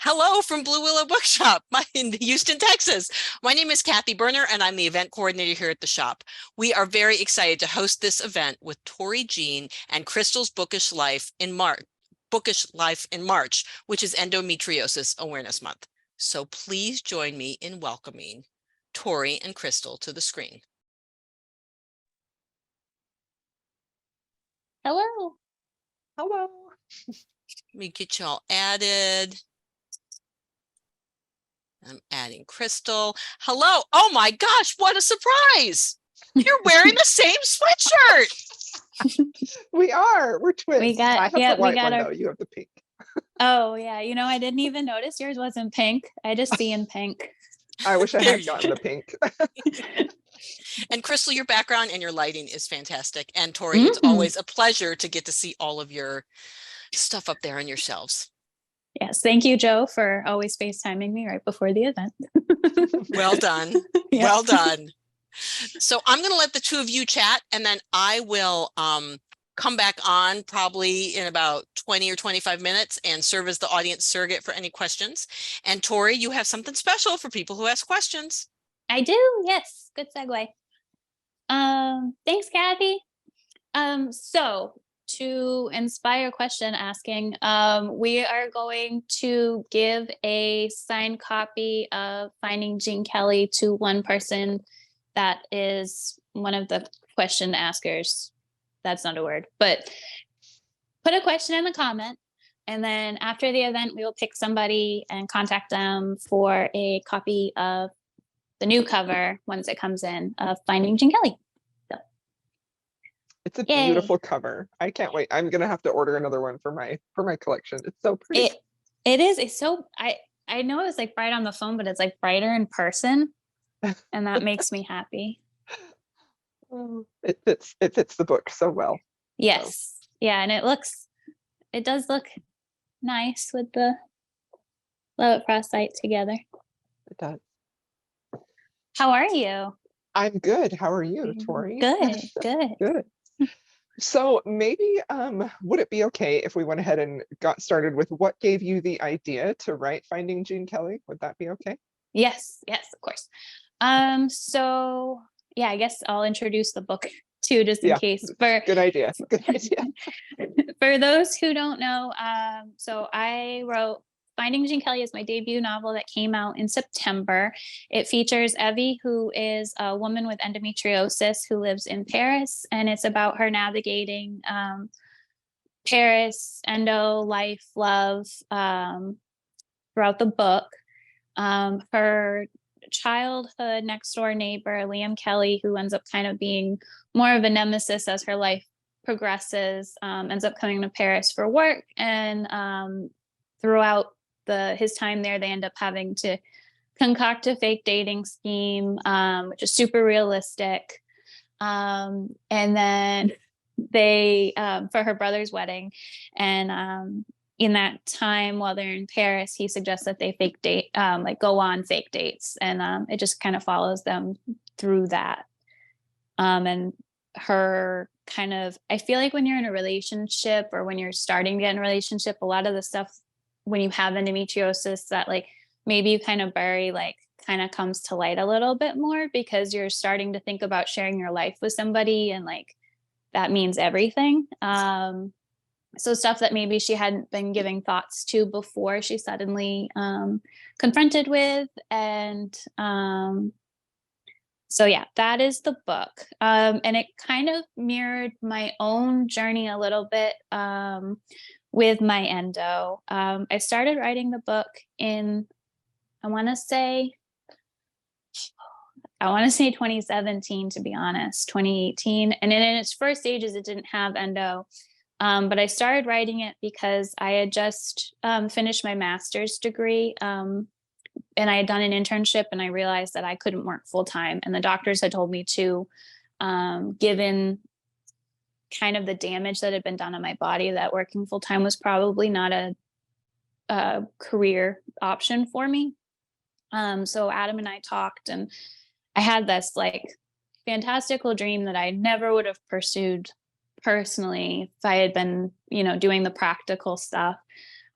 Hello from Blue Willow Bookshop in Houston, Texas. My name is Kathy Berner, and I'm the event coordinator here at the shop. We are very excited to host this event with Torie Jean and Crystal's Bookish Life in March, which is Endometriosis Awareness Month. So please join me in welcoming Torie and Crystal to the screen. Hello. Hello. Let me get you all added. I'm adding Crystal. Hello. Oh my gosh, what a surprise. You're wearing the same sweatshirt. We are. We're twins. We got, I have yeah, the white we got one, our, though. You have the pink. oh yeah. I didn't even notice yours wasn't pink. I just see in pink. I wish I There had you gotten the pink. And Crystal, your background and your lighting is fantastic. And Torie, it's always a pleasure to get to see all of your stuff up there on your shelves. Yes. Thank you, Joe, for always FaceTiming me right before the event. Well done. Yeah. Well done. So I'm going to let the two of you chat, and then I will come back on probably in about 20 or 25 minutes and serve as the audience surrogate for any questions. And Torie, you have something special for people who ask questions. I do. Yes. Good segue. Thanks, Kathy. So to inspire question asking, we are going to give a signed copy of Finding Gene Kelly to one person that is one of the question askers. That's not a word, but put a question in the comment. And then after the event, we will pick somebody and contact them for a copy of the new cover once it comes in of Finding Gene Kelly. It's a Yay. beautiful cover. I can't wait. I'm gonna have to order another one for my collection. It's so pretty. It is. It's so I know it's like bright on the phone, but it's like brighter in person, and that makes me happy. It fits the book so well. Yes. So. Yeah, and it does look nice with the Love at First Sight together. It does. How are you? I'm good. How are you, Torie? Good. Good. So maybe would it be okay if we went ahead and got started with what gave you the idea to write Finding Gene Kelly? Would that be okay? Yes, of course. So yeah, I guess I'll introduce the book too, just in case. Good idea. Good idea. For those who don't know, so I wrote Finding Gene Kelly is my debut novel that came out in September. It features Evie, who is a woman with endometriosis who lives in Paris, and it's about her navigating Paris, endo, life, love throughout the book. Her childhood next door neighbor, Liam Kelly, who ends up kind of being more of a nemesis as her life progresses, ends up coming to Paris for work, and throughout his time there, they end up having to concoct a fake dating scheme, which is super realistic. And then they, for her brother's wedding, and in that time while they're in Paris, he suggests that they go on fake dates, and it just kind of follows them through that. And her kind of, I feel like when you're in a relationship or when you're starting to get in a relationship, a lot of the stuff when you have endometriosis that like maybe you kind of bury kind of comes to light a little bit more because you're starting to think about sharing your life with somebody, and like that means everything. So stuff that maybe she hadn't been giving thoughts to before, she suddenly confronted with. And so yeah, that is the book. And it kind of mirrored my own journey a little bit with my endo. I started writing the book in, I want to say 2017, to be honest, 2018. And in its first stages, it didn't have endo. But I started writing it because I had just finished my master's degree, and I had done an internship, and I realized that I couldn't work full time. And the doctors had told me to, given kind of the damage that had been done on my body, that working full time was probably not a career option for me. So Adam and I talked, and I had this fantastical dream that I never would have pursued personally if I had been, doing the practical stuff.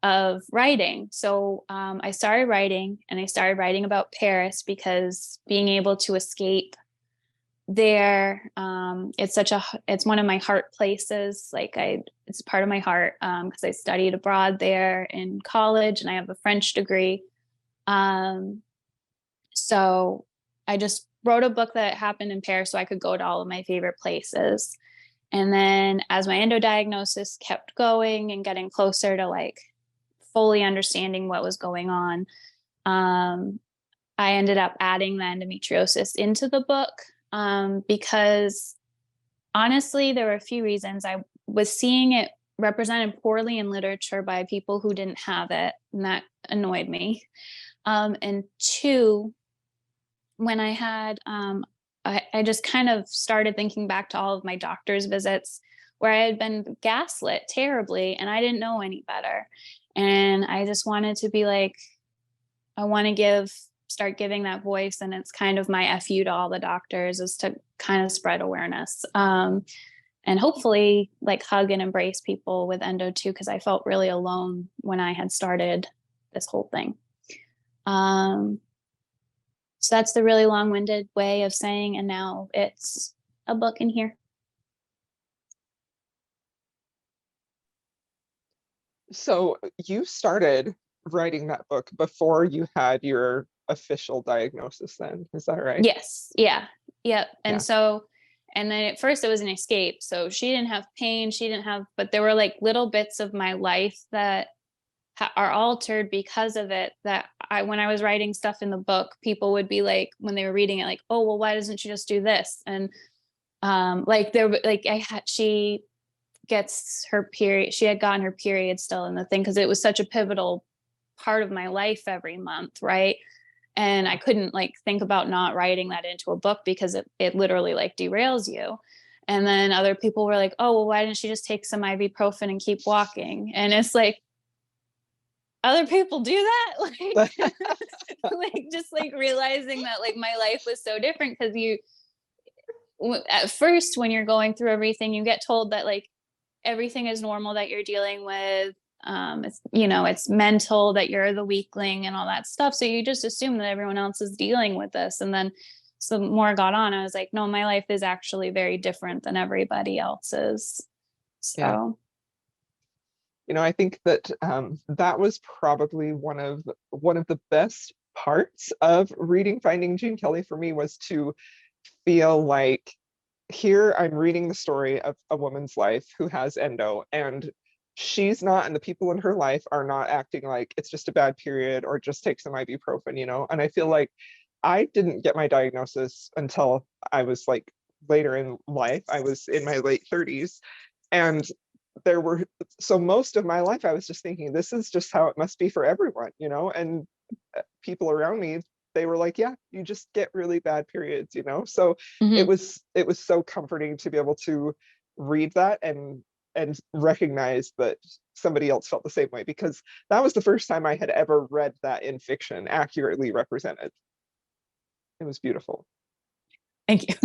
of writing. So I started writing, and I started writing about Paris because being able to escape there, it's one of my heart places. Like it's part of my heart, because I studied abroad there in college, and I have a French degree. So I just wrote a book that happened in Paris so I could go to all of my favorite places. And then as my endo diagnosis kept going and getting closer to like fully understanding what was going on, I ended up adding the endometriosis into the book, because honestly, there were a few reasons. I was seeing it represented poorly in literature by people who didn't have it, and that annoyed me. And two, when I had, I just kind of started thinking back to all of my doctor's visits where I had been gaslit terribly and I didn't know any better. And I just wanted to be like, I want to start giving that voice. And it's kind of my FU to all the doctors, is to kind of spread awareness. And hopefully like hug and embrace people with endo too, because I felt really alone when I had started this whole thing. So that's the really long-winded way of saying, and now it's a book in here. So you started writing that book before you had your official diagnosis then, is that right? Yes. Yeah. Yep. And Yeah. so, and then at first it was an escape. So she didn't have pain. But there were like little bits of my life that are altered because of it, that when I was writing stuff in the book, people would be like, when they were reading it, like, oh, well, why doesn't she just do this? And she gets her period. She had gotten her period still in the thing, because it was such a pivotal part of my life every month. Right. And I couldn't like think about not writing that into a book, because it literally like derails you. And then other people were like, oh, well, why didn't she just take some ibuprofen and keep walking? And it's like, other people do that. Like, like just like realizing that like my life was so different, because at first when you're going through everything, you get told that like everything is normal that you're dealing with. It's mental, that you're the weakling and all that stuff. So you just assume that everyone else is dealing with this. And then so the more I got on, I was like, no, my life is actually very different than everybody else's. So. Yeah. I think that that was probably one of the best parts of reading Finding Gene Kelly for me, was to feel like here I'm reading the story of a woman's life who has endo, and she's not, and the people in her life are not acting like it's just a bad period or just take some ibuprofen, and I feel like I didn't get my diagnosis until I was like later in life. I was in my late 30s, and so most of my life I was just thinking, this is just how it must be for everyone, and people around me, they were like, yeah, you just get really bad periods, so it was so comforting to be able to read that and recognize that somebody else felt the same way, because that was the first time I had ever read that in fiction accurately represented. It was beautiful. Thank you.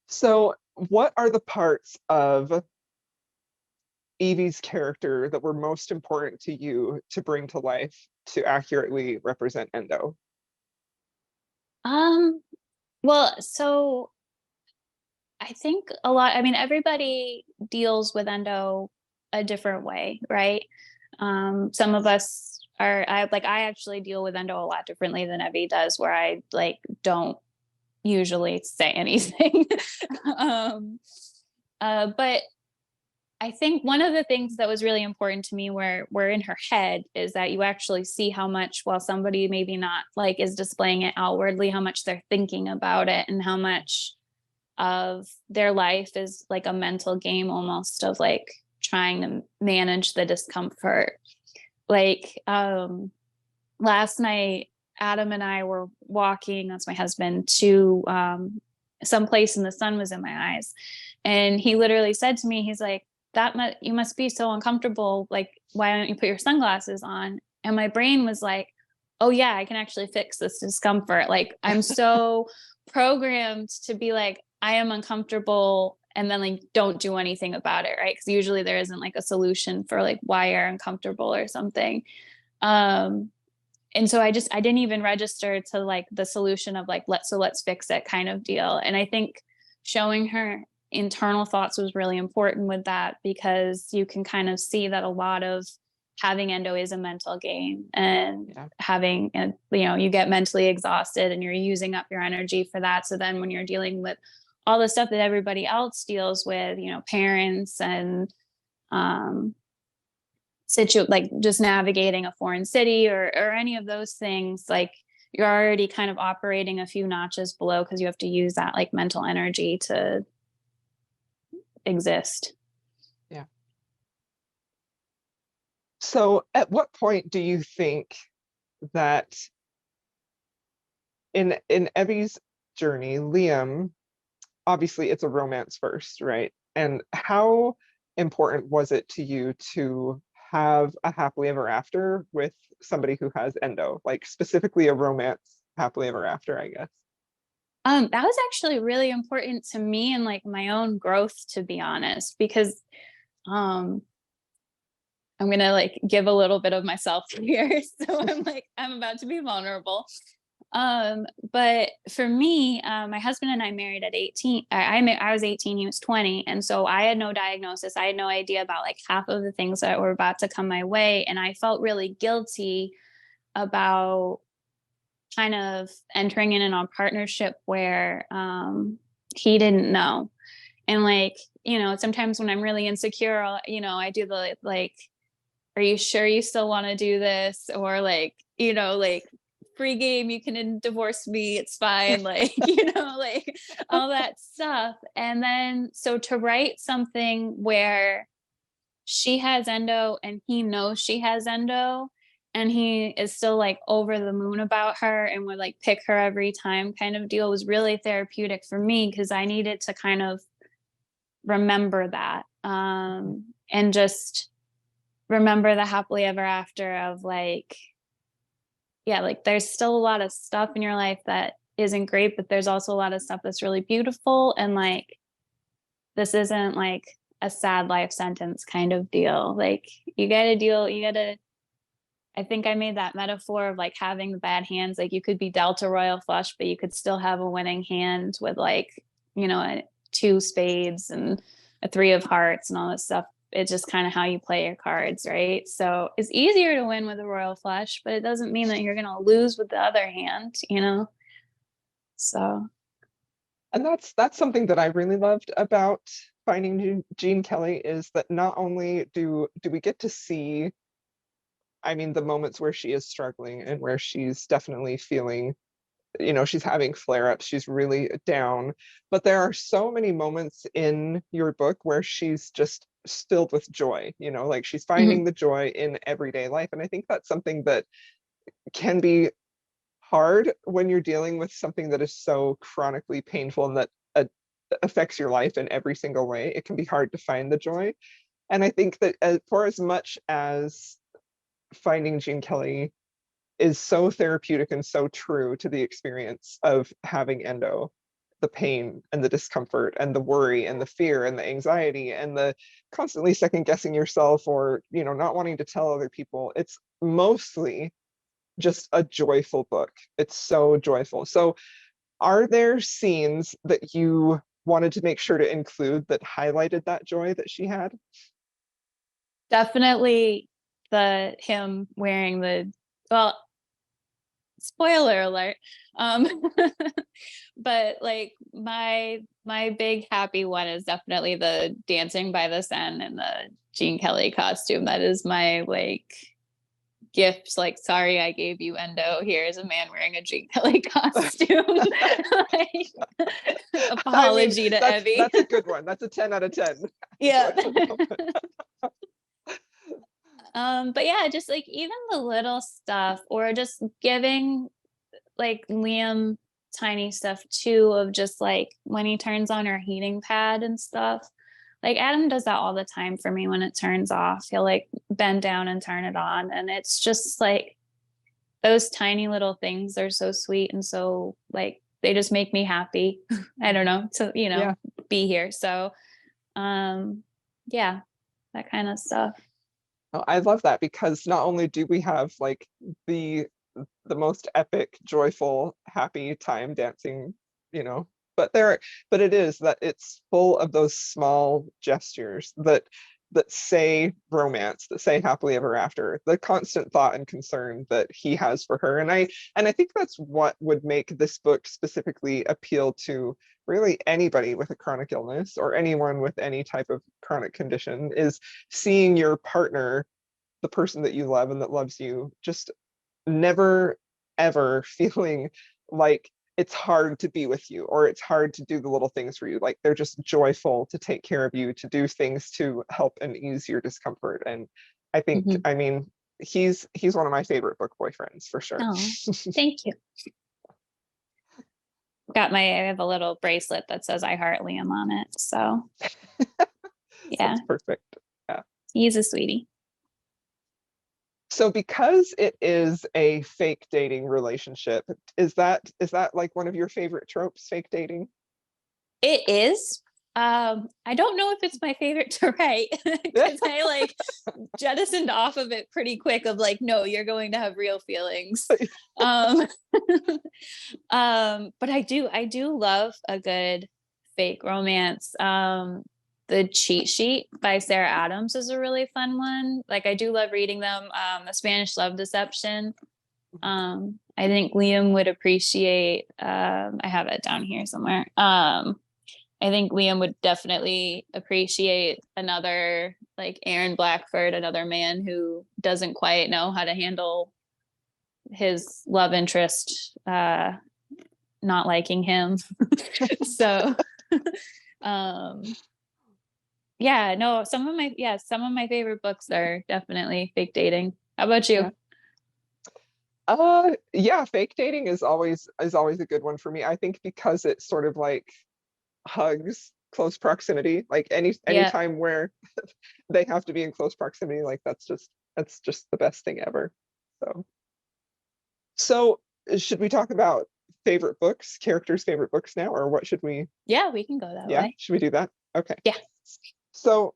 So what are the parts of Evie's character that were most important to you to bring to life to accurately represent endo? Well, so I think everybody deals with endo a different way, right? Some of us I actually deal with endo a lot differently than Evie does, where I like don't usually say anything. But I think one of the things that was really important to me where we're in her head is that you actually see how much, while somebody maybe not like is displaying it outwardly, how much they're thinking about it, and how much of their life is like a mental game almost, of like trying to manage the discomfort. Like last night, Adam and I were walking, that's my husband, to someplace, and the sun was in my eyes. And he literally said to me, he's like, you must be so uncomfortable. Like, why don't you put your sunglasses on? And my brain was like, oh yeah, I can actually fix this discomfort. Like, I'm so programmed to be like, I am uncomfortable and then like don't do anything about it, right? Because usually there isn't like a solution for like why you're uncomfortable or something. And so I didn't even register to like the solution of like let's fix it kind of deal. And I think showing her internal thoughts was really important with that, because you can kind of see that a lot of having endo is a mental game, and having, you know, you get mentally exhausted and you're using up your energy for that. So then when you're dealing with all the stuff that everybody else deals with, you know, parents and like just navigating a foreign city or any of those things, like you're already kind of operating a few notches below, because you have to use that like mental energy to exist. Yeah. So at what point do you think that in Evie's journey, Liam, obviously it's a romance first, right? And how important was it to you to have a happily ever after with somebody who has endo, like specifically a romance happily ever after, I guess? That was actually really important to me and like my own growth, to be honest, because I'm gonna like give a little bit of myself here. So I'm about to be vulnerable. But for me, my husband and I married at 18. I was 18, he was 20. And so I had no diagnosis. I had no idea about like half of the things that were about to come my way. And I felt really guilty about kind of entering in a partnership where he didn't know. And like, you know, sometimes when I'm really insecure, you know, I do the like, are you sure you still want to do this? Or like, you know, like free game, you can divorce me, it's fine. Like, you know, like all that stuff. And then, so to write something where she has endo and he knows she has endo, and he is still like over the moon about her and would like pick her every time kind of deal, was really therapeutic for me, because I needed to kind of remember that, and just remember the happily ever after of like, yeah, like there's still a lot of stuff in your life that isn't great, but there's also a lot of stuff that's really beautiful. And like, this isn't like a sad life sentence kind of deal. Like you gotta, I think I made that metaphor of like having the bad hands. Like you could be dealt a royal flush, but you could still have a winning hand with like, you know, a 2 spades and a 3 of hearts and all this stuff. It's just kind of how you play your cards, right? So it's easier to win with a royal flush, but it doesn't mean that you're going to lose with the other hand, you know? So. And that's something that I really loved about finding Gene Kelly, is that not only do we get to see, I mean, the moments where she is struggling and where she's definitely feeling, you know, she's having flare-ups, she's really down, but there are so many moments in your book where she's just filled with joy, you know, like she's finding the joy in everyday life. And I think that's something that can be hard when you're dealing with something that is so chronically painful and that affects your life in every single way. It can be hard to find the joy. And I think that for as much as finding Gene Kelly is so therapeutic and so true to the experience of having endo, the pain and the discomfort and the worry and the fear and the anxiety and the constantly second guessing yourself, or, you know, not wanting to tell other people, it's mostly just a joyful book. It's so joyful. So are there scenes that you wanted to make sure to include that highlighted that joy that she had? Definitely him wearing the, well, spoiler alert. Um, but like my big happy one is definitely the dancing by the Seine and the Gene Kelly costume. That is my like gift. Like, sorry, I gave you endo. Here's a man wearing a Gene Kelly costume. Like, apology to Evie. That's a good one. That's a 10 out of 10. Yeah. But yeah, just like even the little stuff, or just giving like Liam tiny stuff too, of just like when he turns on our heating pad and stuff. Like Adam does that all the time for me. When it turns off, he'll like bend down and turn it on, and it's just like those tiny little things are so sweet, and so like they just make me happy. I don't know. So, you know, be here. So yeah, that kind of stuff. Oh, I love that, because not only do we have like the most epic, joyful, happy time dancing, you know, but it is that it's full of those small gestures that say romance, that say happily ever after, the constant thought and concern that he has for her. And I think that's what would make this book specifically appeal to really anybody with a chronic illness, or anyone with any type of chronic condition, is seeing your partner, the person that you love and that loves you, just never ever feeling like it's hard to be with you, or it's hard to do the little things for you. Like, they're just joyful to take care of you, to do things to help and ease your discomfort. And I think, Mhm. I mean, he's one of my favorite book boyfriends for sure. Oh, thank you. I have a little bracelet that says I heart Liam on it. So yeah, That's perfect. Yeah. he's a sweetie. So because it is a fake dating relationship, is that like one of your favorite tropes, fake dating? It is. I don't know if it's my favorite to write, because I like jettisoned off of it pretty quick, of like, no, you're going to have real feelings. um but I do love a good fake romance. The Cheat Sheet by Sarah Adams is a really fun one. Like, I do love reading them. The Spanish Love Deception. I think Liam would appreciate, I have it down here somewhere. I think Liam would definitely appreciate another, like, Aaron Blackford, another man who doesn't quite know how to handle his love interest not liking him. So yeah, no, some of my favorite books are definitely fake dating. How about you? Yeah, fake dating is always a good one for me. I think because it sort of like hugs close proximity. Like, any Yeah. time where they have to be in close proximity, like that's just the best thing ever. So should we talk about favorite books, characters' favorite books now, or what should we? Yeah, we can go that Yeah, way. should we do that? Okay. Yeah. So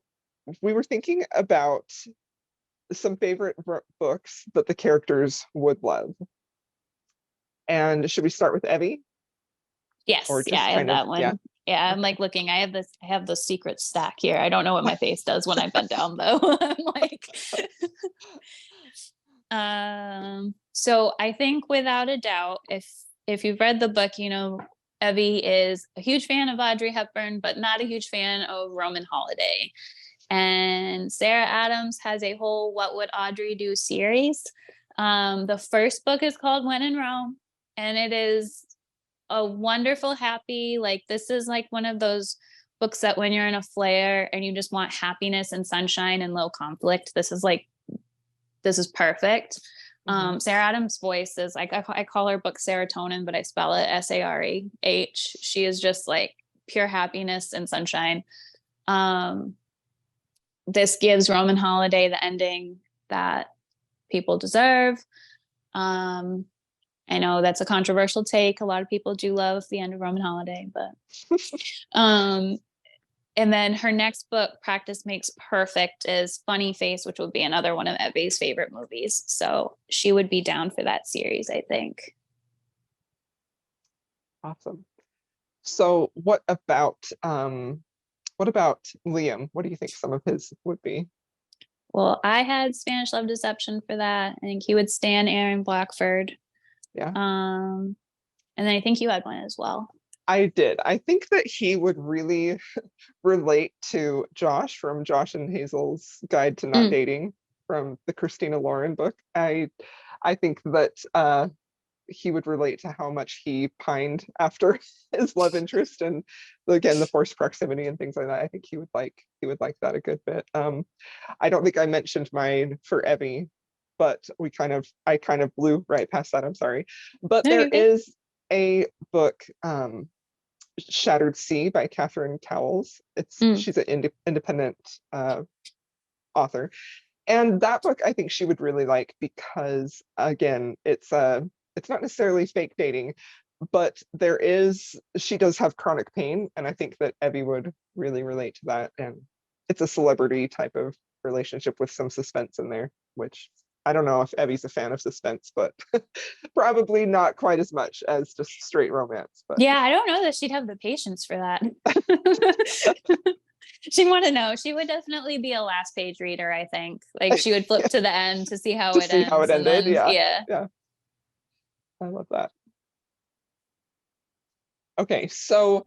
we were thinking about some favorite books that the characters would love. And should we start with Evie? Yes. Or Yeah, just I have kind of, that one. yeah. Yeah, I'm Okay. like looking. I have the secret stack here. I don't know what my face does when I bend down though. I'm like so I think without a doubt, if you've read the book, you know Evie is a huge fan of Audrey Hepburn, but not a huge fan of Roman Holiday. And Sarah Adams has a whole What Would Audrey Do series. The first book is called When in Rome, and it is a wonderful, happy, like, this is like one of those books that when you're in a flare and you just want happiness and sunshine and low conflict, this is perfect. Sarah Adams' voice is like, I call her book serotonin, but I spell it Sareh. She is just like pure happiness and sunshine. This gives Roman Holiday the ending that people deserve. I know that's a controversial take. A lot of people do love the end of Roman Holiday, but and then her next book, Practice Makes Perfect, is Funny Face, which would be another one of Evie's favorite movies. So she would be down for that series, I think. Awesome. So what about Liam? What do you think some of his would be? Well, I had Spanish Love Deception for that. I think he would stan Aaron Blackford. Yeah. And then I think you had one as well. I did. I think that he would really relate to Josh from Josh and Hazel's Guide to Not Dating, from the Christina Lauren book. I think that he would relate to how much he pined after his love interest, and again the forced proximity and things like that. I think he would like that a good bit. I don't think I mentioned mine for Evie, but I kind of blew right past that. I'm sorry. But No, there you're good. is a book, Shattered Sea by Catherine Cowles. She's an independent author. And that book I think she would really like, because again, it's not necessarily fake dating, but she does have chronic pain, and I think that Evie would really relate to that. And it's a celebrity type of relationship with some suspense in there, which I don't know if Evie's a fan of suspense, but probably not quite as much as just straight romance. But Yeah, I don't know that she'd have the patience for that. She'd want to know. She would definitely be a last page reader, I think. Like she would flip to the end to see how to it see ends. how it and ended. then, Yeah. I love that. Okay, so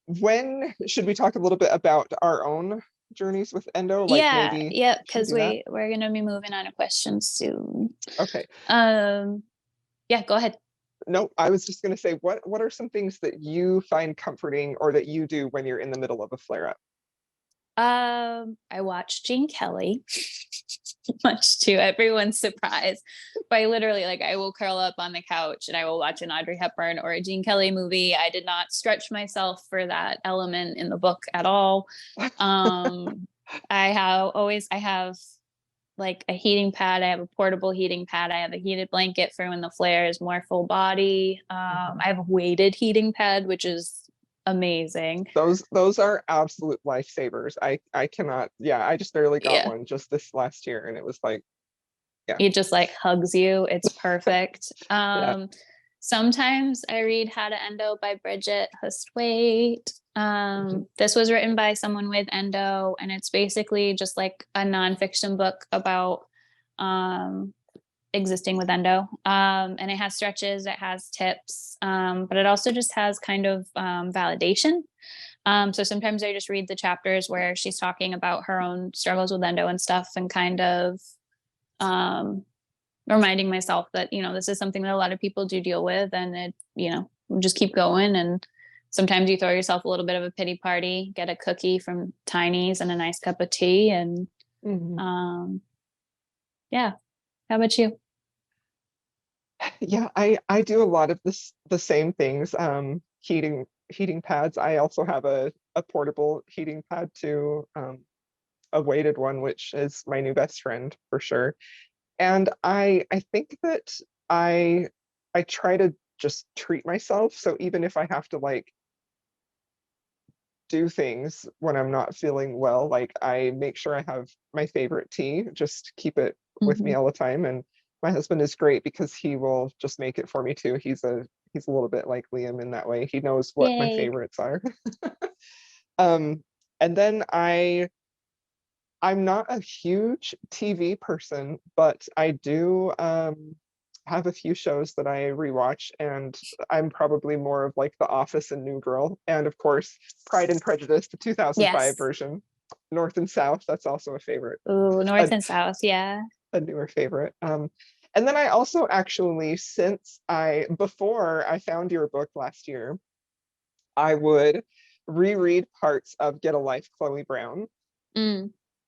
when should we talk a little bit about our own journeys with endo? Like yeah, maybe yep, should we because do that? we're gonna be moving on to questions soon. Okay. Yeah, go ahead. No, I was just going to say, what are some things that you find comforting or that you do when you're in the middle of a flare up? I watched Gene Kelly, much to everyone's surprise. But I literally, like, I will curl up on the couch and I will watch an Audrey Hepburn or a Gene Kelly movie. I did not stretch myself for that element in the book at all. I have like a heating pad. I have a portable heating pad. I have a heated blanket for when the flare is more full body. I have a weighted heating pad, which is amazing. Those are absolute lifesavers. I cannot, yeah, I just barely got Yeah. one just this last year, and it was like, yeah. It just like hugs you. It's perfect. Yeah. Sometimes I read How to Endo by Bridget Hustwaite. This was written by someone with endo, and it's basically just like a nonfiction book about existing with endo. And it has stretches, it has tips, but it also just has kind of validation. So sometimes I just read the chapters where she's talking about her own struggles with endo and stuff, and kind of reminding myself that, you know, this is something that a lot of people do deal with, and it, you know, just keep going. And sometimes you throw yourself a little bit of a pity party, get a cookie from Tiny's and a nice cup of tea, and yeah. How about you? Yeah, I do a lot of the same things. Heating pads. I also have a portable heating pad too, a weighted one, which is my new best friend for sure. And I think that I try to just treat myself. So even if I have to like do things when I'm not feeling well, like I make sure I have my favorite tea, just keep it with me all the time. And my husband is great because he will just make it for me too. He's a little bit like Liam in that way. He knows what my Yay. favorites are. And then I'm not a huge TV person, but I do have a few shows that I rewatch, and I'm probably more of like The Office and New Girl, and of course Pride and Prejudice, the 2005 Yes. version. North and South, that's also a favorite. Ooh, North and South, yeah. A newer favorite. And then I also actually, before I found your book last year, I would reread parts of Get a Life, Chloe Brown,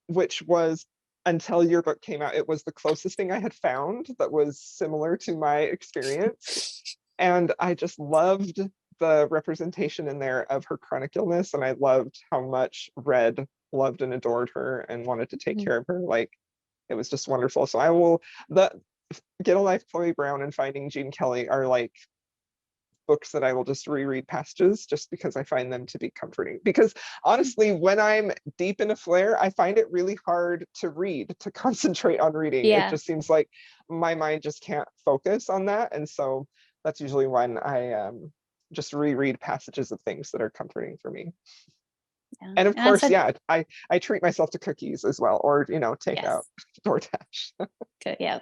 which was, until your book came out, it was the closest thing I had found that was similar to my experience. And I just loved the representation in there of her chronic illness. And I loved how much Red loved and adored her and wanted to take care of her. Like, it was just wonderful. So Get a Life, Chloe Brown and Finding Gene Kelly are like books that I will just reread passages just because I find them to be comforting. Because honestly, when I'm deep in a flare, I find it really hard to read, to concentrate on reading. Yeah. It just seems like my mind just can't focus on that. And so that's usually when I just reread passages of things that are comforting for me. Yeah. And of course, I treat myself to cookies as well, or, you know, take out DoorDash. Good, yeah.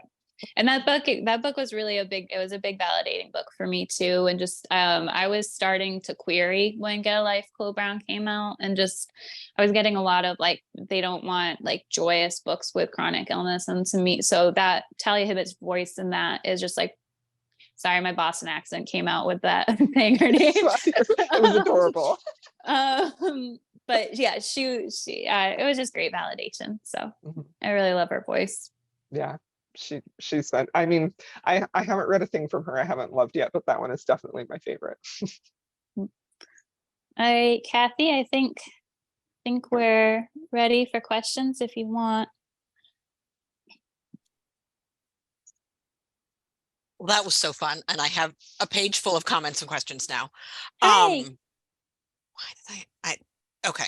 And that book was really a big validating book for me too. And just I was starting to query when Get a Life, Chloe Brown came out, and just I was getting a lot of like, they don't want like joyous books with chronic illness. And to me, so that Talia Hibbett's voice in that is just like, sorry, my Boston accent came out with that saying her name. It was adorable. But yeah, she it was just great validation. So I really love her voice. Yeah. She's fun. I mean, I haven't read a thing from her I haven't loved yet, but that one is definitely my favorite. All right, Kathy, I think we're ready for questions if you want. Well, that was so fun. And I have a page full of comments and questions now. Hey. Why did okay.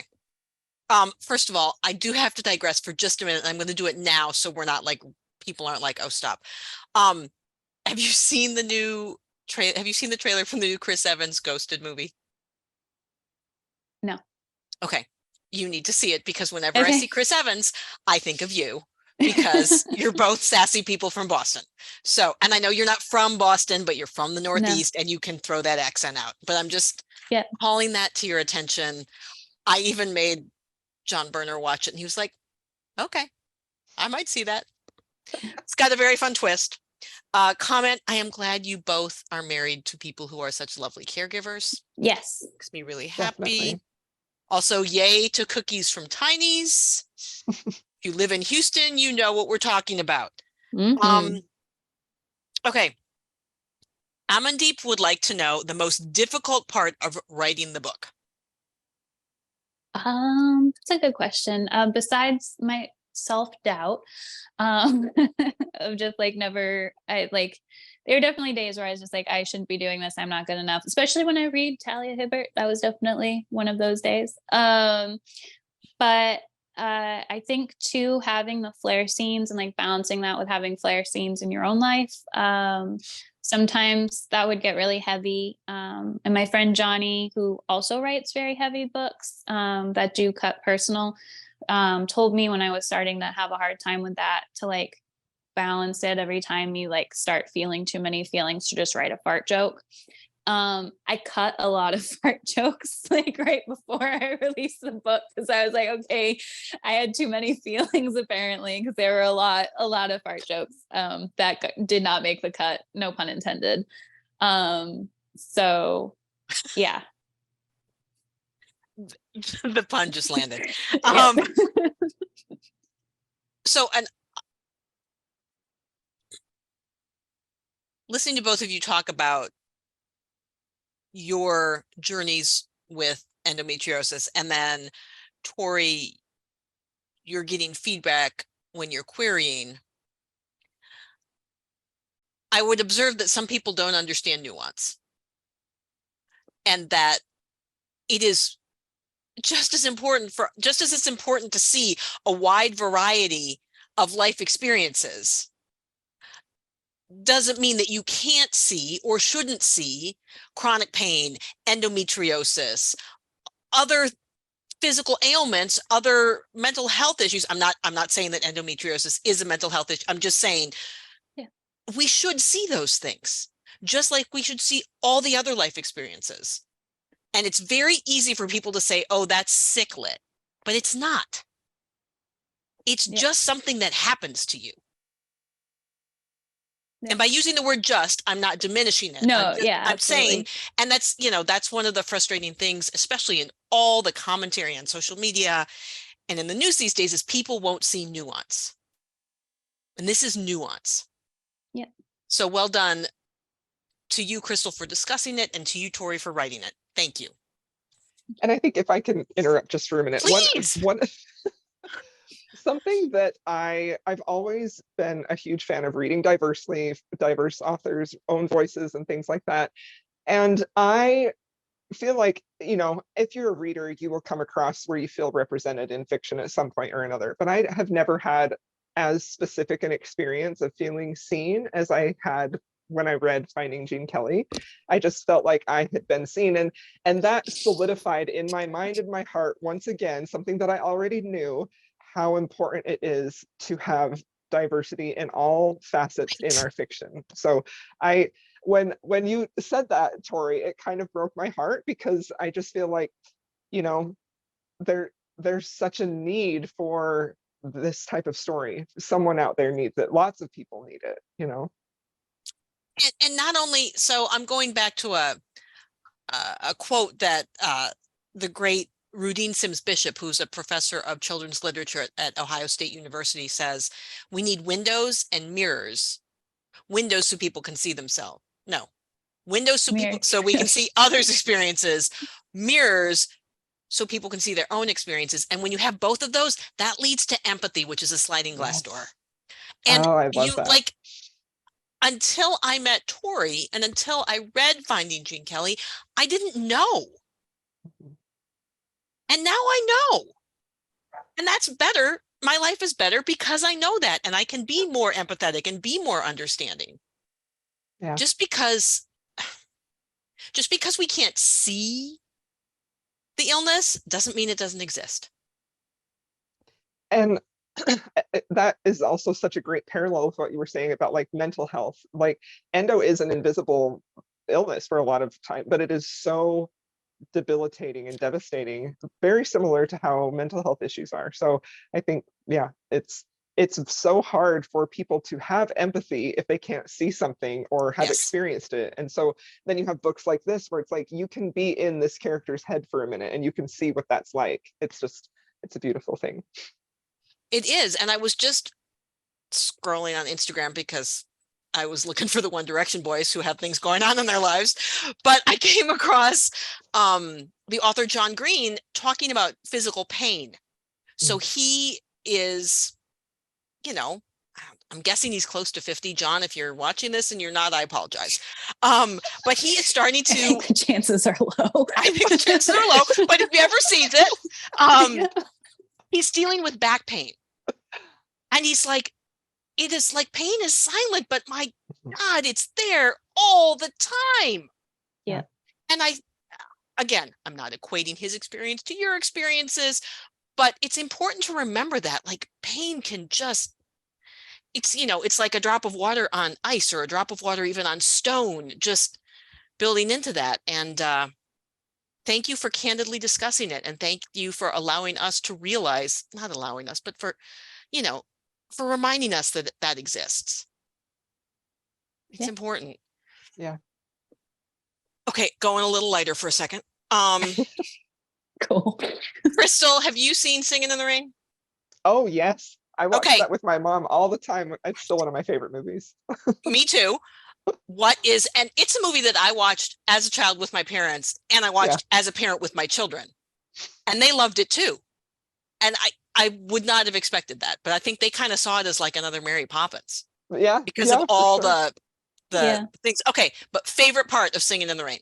First of all, I do have to digress for just a minute. I'm going to do it now. So we're not like, people aren't like, oh, stop. Have you seen the new trailer? Have you seen the trailer from the new Chris Evans Ghosted movie? No. Okay. You need to see it because whenever I Okay. see Chris Evans, I think of you because you're both sassy people from Boston. So, and I know you're not from Boston, but you're from the Northeast and you can throw that accent out. But I'm just calling that to your attention. I even made John Berner watch it and he was like, okay, I might see that. It's got a very fun twist. Comment, I am glad you both are married to people who are such lovely caregivers. Yes. Makes me really happy. Definitely. Also, yay to cookies from Tiny's. If you live in Houston, you know what we're talking about. Okay. Amandeep would like to know the most difficult part of writing the book. That's a good question. Besides my self-doubt, of just like there are definitely days where I was just like, I shouldn't be doing this. I'm not good enough. Especially when I read Talia Hibbert. That was definitely one of those days. But I think too, having the flare scenes and like balancing that with having flare scenes in your own life. Sometimes that would get really heavy. And my friend Johnny, who also writes very heavy books that do cut personal, told me when I was starting to have a hard time with that to like balance it every time you like start feeling too many feelings to just write a fart joke. I cut a lot of fart jokes like right before I released the book because I was like, okay, I had too many feelings apparently because there were a lot of fart jokes that did not make the cut, no pun intended. So yeah. The pun just landed. So, and listening to both of you talk about your journeys with endometriosis, and then Torie, you're getting feedback when you're querying. I would observe that some people don't understand nuance, and that it is just as it's important to see a wide variety of life experiences, doesn't mean that you can't see or shouldn't see chronic pain, endometriosis, other physical ailments, other mental health issues. I'm not saying that endometriosis is a mental health issue. I'm just saying we should see those things, just like we should see all the other life experiences. And it's very easy for people to say, oh, that's sicklet, but it's not. It's just something that happens to you. And by using the word just, I'm not diminishing it. No, I'm saying, and that's, that's one of the frustrating things, especially in all the commentary on social media and in the news these days, is people won't see nuance. And this is nuance. Yeah. So well done to you, Crystal, for discussing it, and to you, Torie, for writing it. Thank you. And I think if I can interrupt just for a minute, please. one something that I've always been a huge fan of reading diverse authors' own voices and things like that. And I feel like, if you're a reader, you will come across where you feel represented in fiction at some point or another. But I have never had as specific an experience of feeling seen as I had when I read Finding Gene Kelly. I just felt like I had been seen, and that solidified in my mind and my heart once again something that I already knew, how important it is to have diversity in all facets in our fiction. So when you said that, Torie, it kind of broke my heart, because I just feel like, there's such a need for this type of story. Someone out there needs it. Lots of people need it, And not only, so I'm going back to a quote that the great Rudine Sims Bishop, who's a professor of children's literature at Ohio State University, says, we need windows and mirrors. Windows so people can see themselves. No. Windows so we can see others' experiences. Mirrors so people can see their own experiences. And when you have both of those, that leads to empathy, which is a sliding glass door. And I love that. until I met Torie and until I read Finding Gene Kelly, I didn't know. And now I know. And that's better. My life is better because I know that, and I can be more empathetic and be more understanding. Yeah. Just because we can't see the illness doesn't mean it doesn't exist. And that is also such a great parallel with what you were saying about like mental health. Like endo is an invisible illness for a lot of time, but it is so debilitating and devastating, very similar to how mental health issues are. So I think, yeah, it's so hard for people to have empathy if they can't see something or have Yes. experienced it. And so then you have books like this where it's like you can be in this character's head for a minute and you can see what that's like. It's a beautiful thing. It is. And I was just scrolling on Instagram because I was looking for the One Direction boys who have things going on in their lives. But I came across the author John Green talking about physical pain. So he is, you know, I'm guessing he's close to 50. John, if you're watching this and you're not, I apologize. But he is starting I to, think the chances are low. I think the chances are low, but if he ever sees it, he's dealing with back pain. And he's like, it is like pain is silent, but my God, it's there all the time. Yeah. And I'm not equating his experience to your experiences, but it's important to remember that like pain can just, it's like a drop of water on ice or a drop of water even on stone, just building into that. And thank you for candidly discussing it. And thank you for allowing us to realize, not allowing us, but for reminding us that that exists. It's important. Yeah. Okay, going a little lighter for a second. Cool. Crystal, have you seen Singing in the Rain? Oh yes, I watch Okay. that with my mom all the time. It's still one of my favorite movies. Me too. And it's a movie that I watched as a child with my parents, and I watched as a parent with my children, and they loved it too. And I would not have expected that, but I think they kind of saw it as like another Mary Poppins. Yeah, because of all sure. the things. Okay, but favorite part of Singing in the Rain?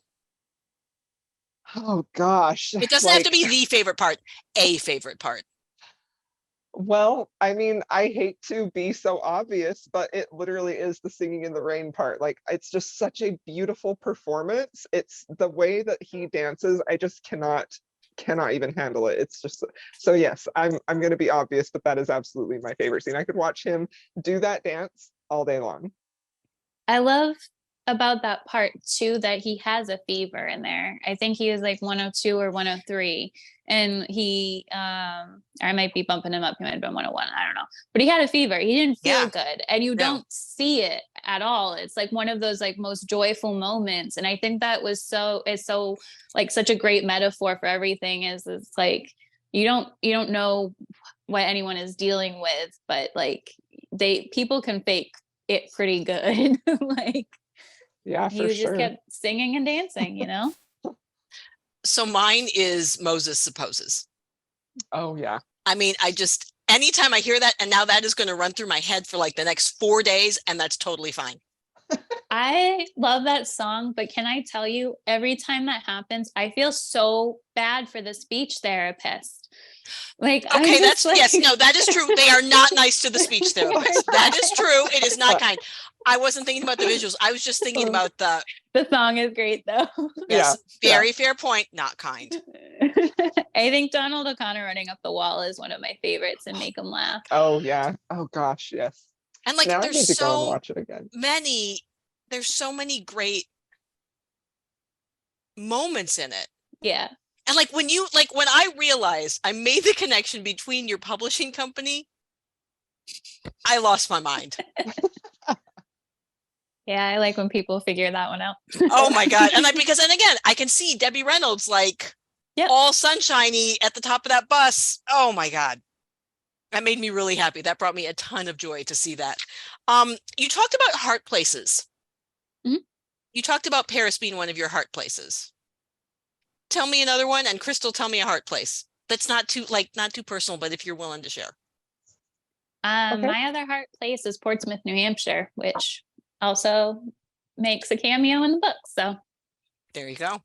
Oh gosh. It doesn't have to be the favorite part, a favorite part. Well, I mean, I hate to be so obvious, but it literally is the singing in the rain part. Like, it's just such a beautiful performance. It's the way that he dances. I just cannot even handle it. It's just so yes, I'm going to be obvious, but that is absolutely my favorite scene. I could watch him do that dance all day long. I love about that part too that he has a fever in there. I think he was like 102 or 103, and he I might be bumping him up, he might have been 101, I don't know, but he had a fever. He didn't feel good, and you don't see it at all. It's like one of those like most joyful moments, and I think that was so like such a great metaphor for everything. Is it's like you don't know what anyone is dealing with, but like people can fake it pretty good. Like yeah, he just kept singing and dancing, So mine is Moses Supposes. Oh yeah. I mean, anytime I hear that, and now that is going to run through my head for like the next 4 days, and that's totally fine. I love that song, but can I tell you, every time that happens, I feel so bad for the speech therapist. Like, okay, yes, no, that is true. They are not nice to the speech therapist. That is true. It is not kind. I wasn't thinking about the visuals. I was just thinking about the song is great though. Yes, very fair point. Not kind. I think Donald O'Connor running up the wall is one of my favorites and make him laugh. Oh yeah. Oh gosh, yes. And like now there's so watch it again. There's so many great moments in it. Yeah. And like when I realized I made the connection between your publishing company, I lost my mind. Yeah, I like when people figure that one out. Oh my God. And because again, I can see Debbie Reynolds like all sunshiny at the top of that bus. Oh my God. That made me really happy. That brought me a ton of joy to see that. You talked about heart places. Mm-hmm. You talked about Paris being one of your heart places. Tell me another one, and Crystal, tell me a heart place. That's not too personal, but if you're willing to share. My other heart place is Portsmouth, New Hampshire, which also makes a cameo in the book. So There you go.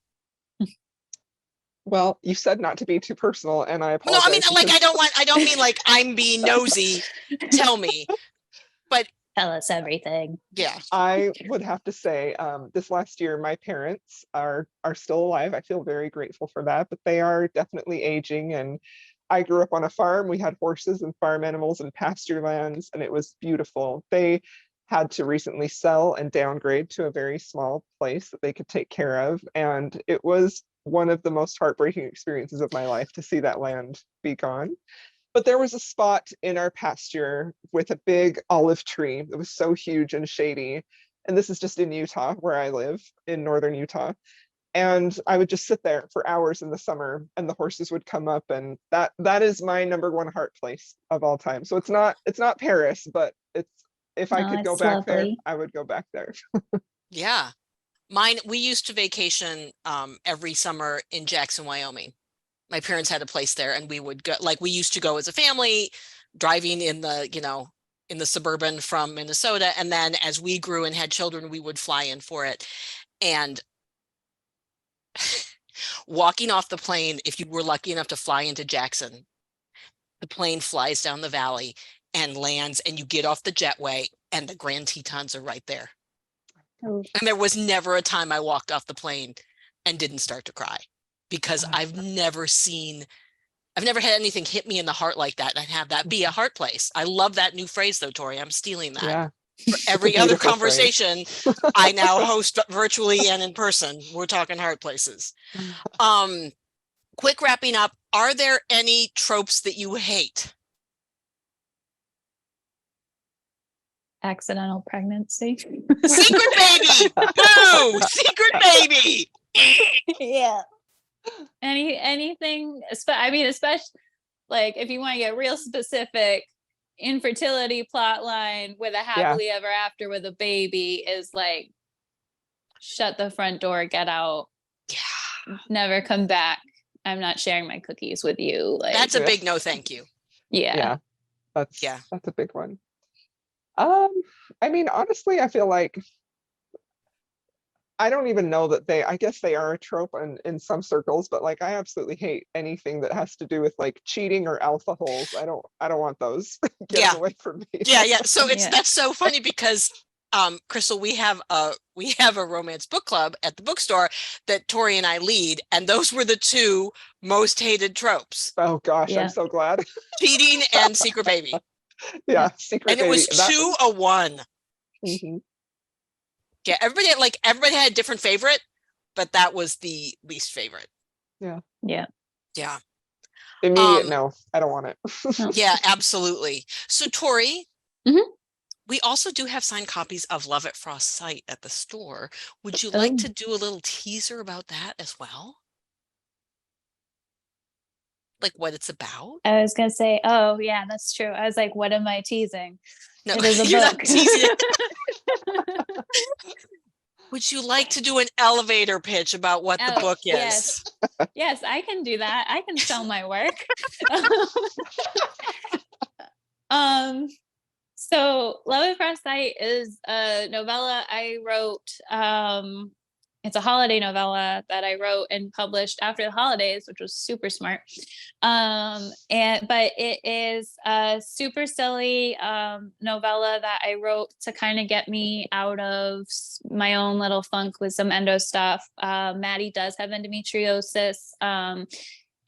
Well, you said not to be too personal, and I No, apologize. I mean, like, because I don't mean like I'm being nosy. Tell me. But tell us everything. yeah, I would have to say, this last year, my parents are still alive. I feel very grateful for that, but they are definitely aging. And I grew up on a farm. We had horses and farm animals and pasture lands, and it was beautiful. They had to recently sell and downgrade to a very small place that they could take care of, and it was one of the most heartbreaking experiences of my life to see that land be gone. But there was a spot in our pasture with a big olive tree that was so huge and shady. And this is just in Utah, where I live in northern Utah. And I would just sit there for hours in the summer, and the horses would come up, and that is my number one heart place of all time. So it's not Paris, but it's, if I Oh, could go it's back there, lovely. I would go back there. yeah. We used to vacation every summer in Jackson, Wyoming. My parents had a place there, and we would go, like, we used to go as a family, driving in the, in the suburban from Minnesota. And then as we grew and had children, we would fly in for it. And walking off the plane, if you were lucky enough to fly into Jackson, the plane flies down the valley and lands, and you get off the jetway and the Grand Tetons are right there. Oh, And there was never a time I walked off the plane and didn't start to cry, because I've never had anything hit me in the heart like that and have that be a heart place. I love that new phrase though, Torie. I'm stealing that. Yeah. For every other Beautiful phrase. conversation I now host virtually and in person. We're talking heart places. Quick wrapping up. Are there any tropes that you hate? accidental pregnancy. Secret baby. Boo! Secret baby. Yeah. Anything, I mean, especially like if you want to get real specific, infertility plot line with a happily ever after with a baby is like, shut the front door, get out, never come back. I'm not sharing my cookies with you. Like, That's a big no, thank you. Yeah. That's a big one. I mean, honestly, I feel like I don't even know that I guess they are a trope in some circles, but like I absolutely hate anything that has to do with like cheating or alpha holes. I don't want those. Get them away from me. Yeah. So that's so funny because Crystal, we have a romance book club at the bookstore that Torie and I lead, and those were the two most hated tropes. Oh gosh, I'm so glad. Cheating and secret baby. Yeah, secret and baby. It was 2-1. Mm-hmm. Yeah, everybody had a different favorite, but that was the least favorite. Yeah. Immediate no, I don't want it. Yeah, absolutely. So Torie, we also do have signed copies of Love at Frost Sight at the store. Would you like to do a little teaser about that as well? Like what it's about? I was gonna say, oh yeah, that's true. I was like, what am I teasing? No, it is a you're book. not teasing it. Would you like to do an elevator pitch about what the book is? Yes, I can do that. I can sell my work. So Love at First Sight is a novella I wrote. It's a holiday novella that I wrote and published after the holidays, which was super smart. But it is a super silly novella that I wrote to kind of get me out of my own little funk with some endo stuff. Maddie does have endometriosis.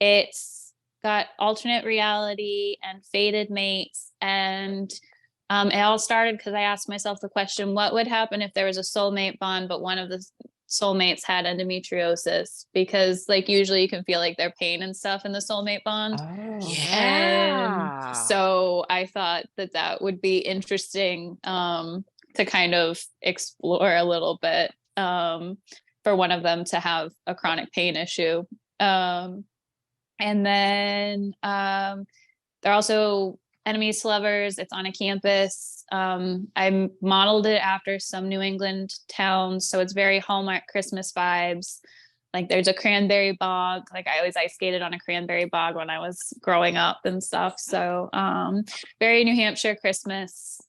It's got alternate reality and fated mates, and it all started because I asked myself the question, what would happen if there was a soulmate bond, but one of the soulmates had endometriosis? Because like usually you can feel like their pain and stuff in the soulmate bond. Yeah. And so I thought that would be interesting to kind of explore a little bit for one of them to have a chronic pain issue. And then they're also enemies to lovers. It's on a campus. I modeled it after some New England towns, so it's very Hallmark Christmas vibes. Like there's a cranberry bog. Like I always ice skated on a cranberry bog when I was growing up and stuff. So very New Hampshire Christmas.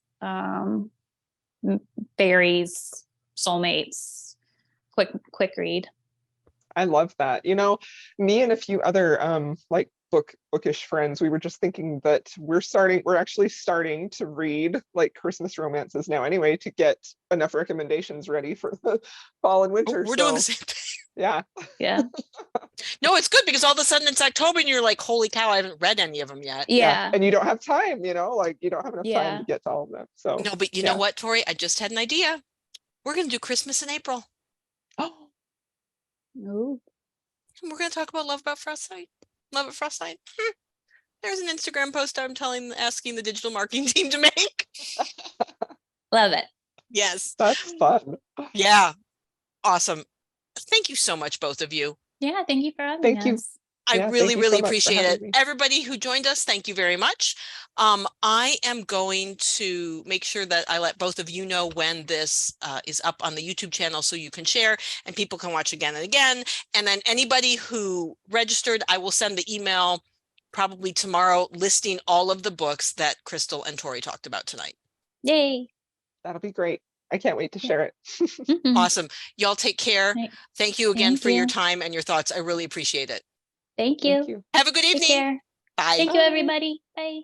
fairies, soulmates, quick read. I love that. You know, me and a few other like bookish friends, we were just thinking that we're actually starting to read like Christmas romances now anyway, to get enough recommendations ready for the fall and winter. We're doing the So same thing. yeah. Yeah. No, it's good because all of a sudden it's October and you're like, holy cow, I haven't read any of them yet. Yeah. And you don't have time, you know, like you don't have enough time Yeah. to get to all of them. So No, but you know what, Tori? I just had an idea. We're going to do Christmas in April. oh, Ooh. And we're going to talk about Love About Frostbite. Love at Frostbite. There's an Instagram post asking the digital marketing team to make. Love it. Yes. that's fun. Yeah. Awesome. Thank you so much, both of you. Yeah. Thank you for having Thank you. us. I Yeah, really, thank you so really much for appreciate having it. me. Everybody who joined us, thank you very much. I am going to make sure that I let both of you know when this is up on the YouTube channel so you can share and people can watch again and again. And then anybody who registered, I will send the email probably tomorrow listing all of the books that Crystal and Tori talked about tonight. Yay. That'll be great. I can't wait to share it. Mhm. Awesome. Y'all take care. Right. Thank you again Thank for your you. time and your thoughts. I really appreciate it. Thank you. Thank you. Have a good Take evening. care. Bye. Thank you, Bye. everybody. Bye.